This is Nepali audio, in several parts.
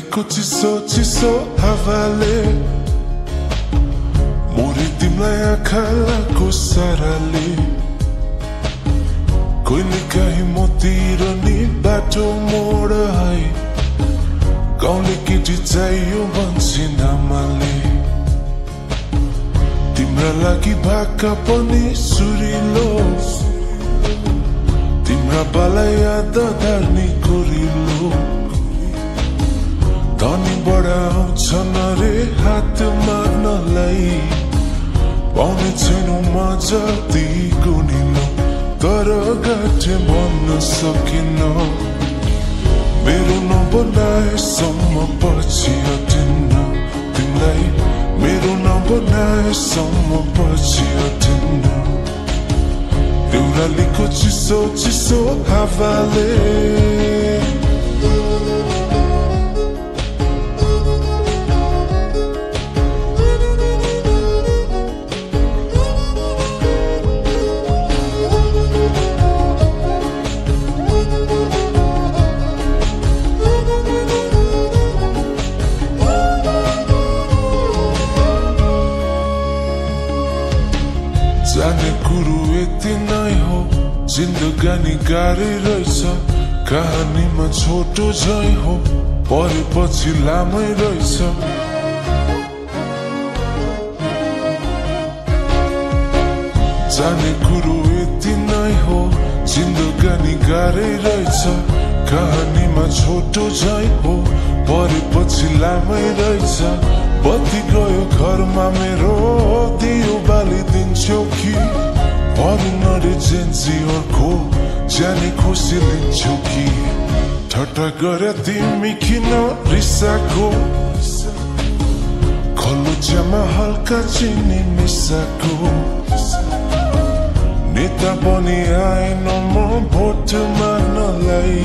उरालीको चिसो चिसो हावाले मोरी तिमलाई आँखाको साराले कहिले काहीँ मोतिर नि बाटो मोड है गाउँले केटी चाहियो भन्छन् आमाले तिम्रा लागि भाका पनि सुरिलो तिम्रा बाला याद धार्ने गोरिलो धनी बढाउँछन् रे हात माग्नलाई पाउने छैनौ म जति गुनिलो तर गाँठे भन्न सकिन मेरो नबनाएसम्म पछि हटिन्न तिमीलाई मेरो नबनाएसम्म पछि हटिन्न उरालीको चिसो चिसो हावाले जाने कुरो यति नै हो जिन्दगानी गाह्रै रहेछ कहानीमा छोटो झै हो परेपछि लामै रहेछ जाने कुरो यति नै हो जिन्दगानी गाह्रै रहेछ कहानीमा छोटो झै हो परेपछि लामै रहेछ बत्ती गयो घरमा मेरो दियो बालिदिन्छौ कि अरू नरे जेन्जी अर्को जाने खुसी लिन्छौ कि ठट्टा गरे तिमी किन रिसाको खल्लो चियामा हल्का चिनी मिसाको नेता बनी आएन म भोट माग्नलाई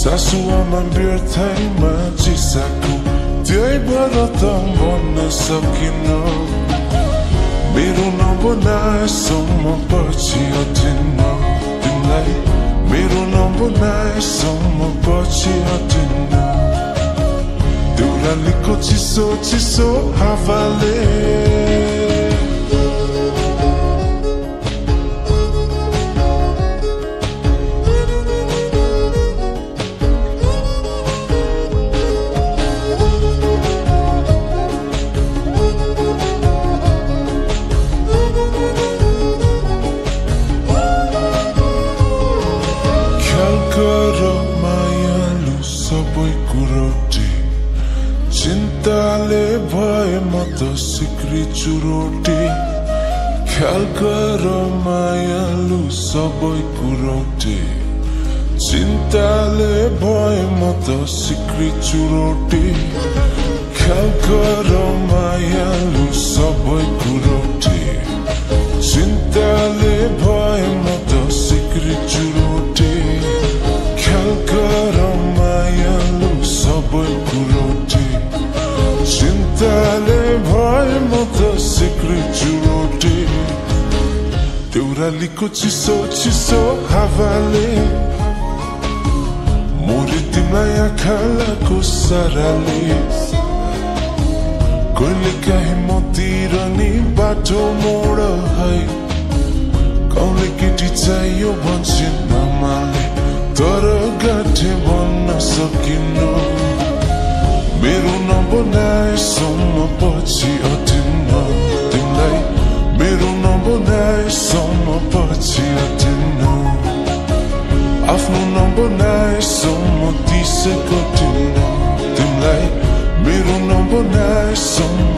सासुआमा व्यर्थैमा चिसाको त्यही भएर त भन्न सकिन मेरो नबनाएसम्म पछि हटिन्न तिमीलाई मेरो नबनाएसम्म पछि हटिन्न उरालीको चिसो चिसो हावाले सबै कुरोटी चिन्ताले भए म त सिक्री चुरोटी ख्याल गर मायालु सबै कुरोटी चिन्ताले भए म त सिक्री चुरोटी ख्याल गर मायालु सबै कुरोटी चिन्ताले भए म त सिक्री चुरोटी ख्याल गर मायालु सबै कुरोटी चिन्ताले भए म त सिक्री चुरोटी उरालीको चिसो चिसो हावाले मोरी तिमीलाई आँखाको साराले कहिले काहीँ मतिर नि बाटो मोड है गाउँले केटी चाहियो भन्छन् आमाले तर गाँठे भन्न सकिन मेरो नबनाएसम्म पछि हटिन्न तिमीलाई मेरो नबनाएसम्म पछि हटिन्न आफ्नो नबनाएसम्म दिसे कटिन्न तिमीलाई मेरो नबनाएसम्म